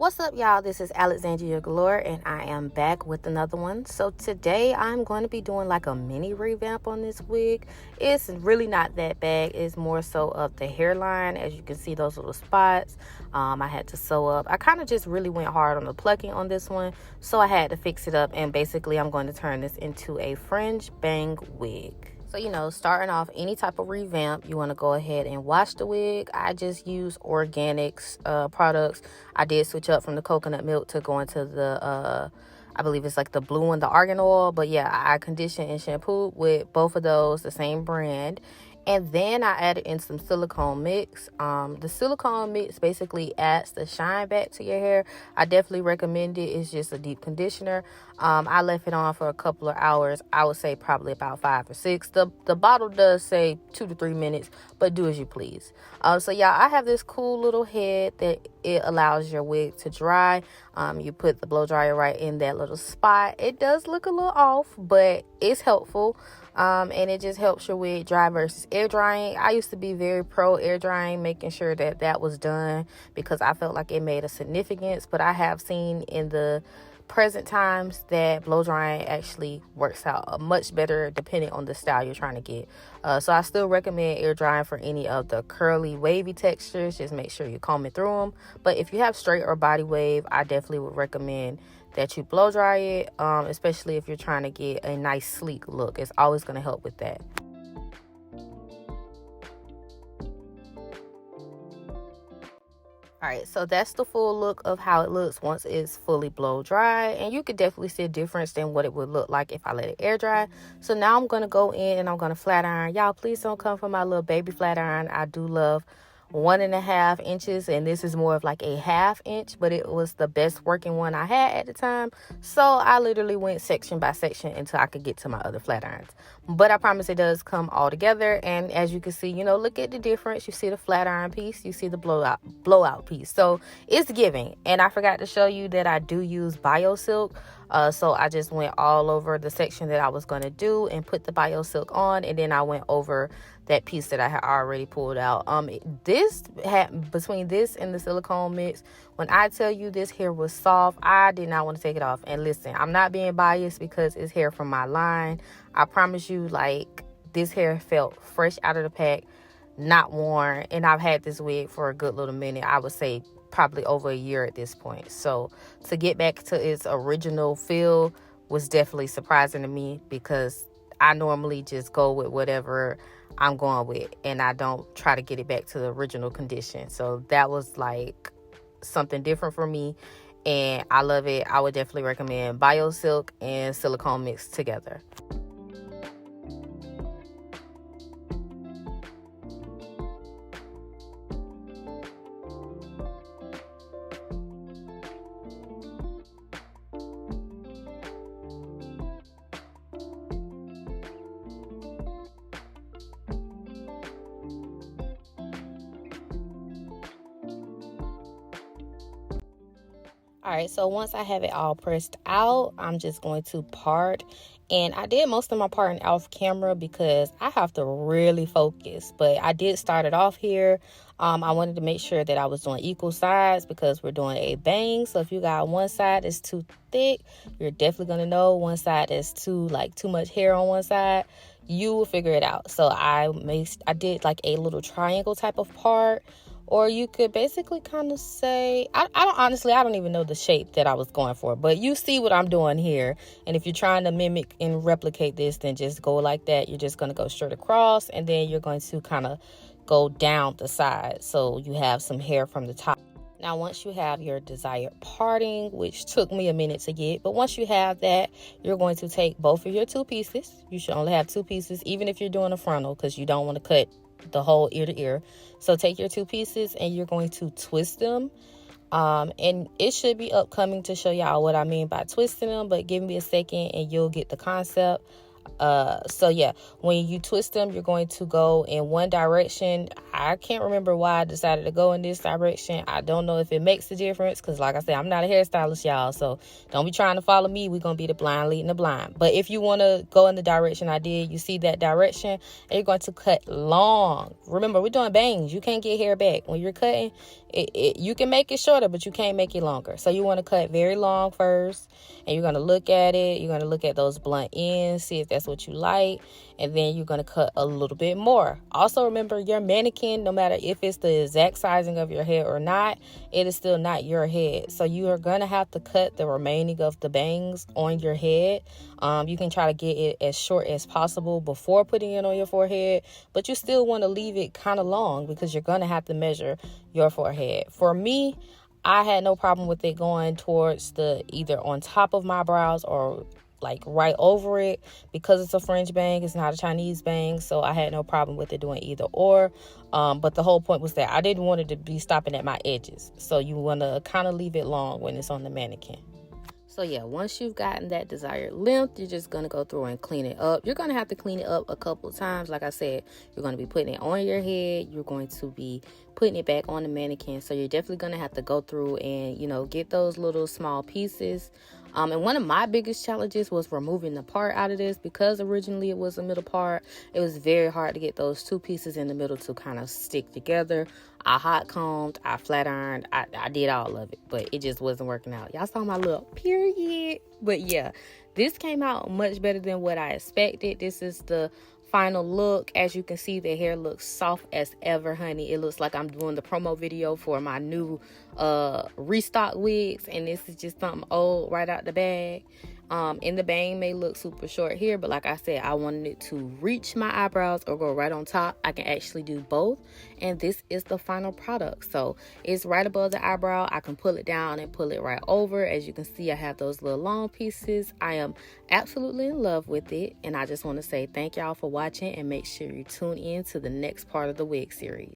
What's up, y'all? This is Alexandria Galore, and I am back with another one. So today I'm going to be doing like a mini revamp on this wig. It's really not that bad. It's more so of the hairline. As you can see, those little spots I had to sew up. I kind of just really went hard on the plucking on this one, so I had to fix it up, and basically I'm going to turn this into a fringe bang wig. So, starting off any type of revamp, you want to go ahead and wash the wig. I just use organics products. I did switch up from the coconut milk to going to the, I believe it's like the blue one, the argan oil. But yeah, I condition and shampoo with both of those, the same brand. And then I added in some silicone mix. The silicone mix basically adds the shine back to your hair. I definitely recommend it. It's just a deep conditioner. I left it on for a couple of hours. I would say probably about 5 or 6. The bottle does say 2 to 3 minutes, but do as you please. So yeah, I have this cool little head that it allows your wig to dry. You put the blow dryer right in that little spot. It does look a little off, but it's helpful. And it just helps your wig dry versus air drying. I used to be very pro air drying, making sure that was done because I felt like it made a significance. But I have seen in the present times that blow drying actually works out much better depending on the style you're trying to get. So I still recommend air drying for any of the curly wavy textures. Just make sure you comb it through them. But if you have straight or body wave, I definitely would recommend that you blow dry it, especially if you're trying to get a nice sleek look. It's always going to help with that. Alright, so that's the full look of how it looks once it's fully blow dry, and you could definitely see a difference than what it would look like if I let it air dry. So now I'm going to go in and I'm going to flat iron. Y'all, please don't come for my little baby flat iron. I do love 1.5 inches, and this is more of like a 1/2 inch, but it was the best working one I had at the time, so I literally went section by section until I could get to my other flat irons. But I promise it does come all together, and as you can see, look at the difference. You see the flat iron piece, you see the blowout piece, so it's giving. And I forgot to show you that I do use bio silk. So I just went all over the section that I was going to do and put the bio silk on, and then I went over that piece that I had already pulled out. This had, between this and the silicone mix, when I tell you this hair was soft, I did not want to take it off. And listen, I'm not being biased because it's hair from my line. I promise you, like, this hair felt fresh out of the pack, not worn, and I've had this wig for a good little minute. I would say probably over a year at this point. So to get back to its original feel was definitely surprising to me, because I normally just go with whatever I'm going with and I don't try to get it back to the original condition. So that was like something different for me, and I love it. I would definitely recommend bio silk and silicone mixed together. All right, so once I have it all pressed out, I'm just going to part. And I did most of my parting off camera because I have to really focus. But I did start it off here. I wanted to make sure that I was doing equal sides because we're doing a bang. So if you got one side that's too thick, you're definitely going to know. One side that's too much hair on one side, you will figure it out. So I did like a little triangle type of part. Or you could basically kind of say, I don't even know the shape that I was going for, but you see what I'm doing here. And if you're trying to mimic and replicate this, then just go like that. You're just going to go straight across, and then you're going to kind of go down the side so you have some hair from the top. Now, once you have your desired parting, which took me a minute to get, but once you have that, you're going to take both of your 2 pieces. You should only have 2 pieces, even if you're doing a frontal, because you don't want to cut the whole ear to ear. So take your 2 pieces and you're going to twist them. And it should be upcoming to show y'all what I mean by twisting them, but give me a second and you'll get the concept. So yeah, when you twist them, you're going to go in one direction. I can't remember why I decided to go in this direction. I don't know if it makes a difference because, like I said, I'm not a hairstylist, y'all. So don't be trying to follow me. We're going to be the blind leading the blind. But if you want to go in the direction I did, you see that direction, and you're going to cut long. Remember, we're doing bangs. You can't get hair back. When you're cutting, you can make it shorter, but you can't make it longer. So you want to cut very long first, and you're going to look at it. You're going to look at those blunt ends, see if that's what you like, and then you're going to cut a little bit more. Also, remember, your mannequin, no matter if it's the exact sizing of your head or not, it is still not your head. So you are going to have to cut the remaining of the bangs on your head. You can try to get it as short as possible before putting it on your forehead, but you still want to leave it kind of long because you're going to have to measure your forehead. For me, I had no problem with it going towards the either on top of my brows or like right over it, because it's a French bang, it's not a Chinese bang, so I had no problem with it doing either or. But the whole point was that I didn't want it to be stopping at my edges, so you want to kind of leave it long when it's on the mannequin. So yeah, once you've gotten that desired length, you're just going to go through and clean it up. You're going to have to clean it up a couple of times. Like I said, you're going to be putting it on your head. You're going to be putting it back on the mannequin. So you're definitely going to have to go through and, get those little small pieces. And one of my biggest challenges was removing the part out of this, because originally it was a middle part. It was very hard to get those two pieces in the middle to kind of stick together. I hot combed, I flat ironed, I did all of it, but it just wasn't working out. Y'all saw my little period. But yeah, this came out much better than what I expected. This is the final look. As you can see, the hair looks soft as ever, honey. It looks like I'm doing the promo video for my new restock wigs, and this is just something old right out the bag. And the bang may look super short here, but like I said, I wanted it to reach my eyebrows or go right on top. I can actually do both, and this is the final product. So it's right above the eyebrow. I can pull it down and pull it right over. As you can see, I have those little long pieces. I am absolutely in love with it, and I just want to say thank y'all for watching, and make sure you tune in to the next part of the wig series.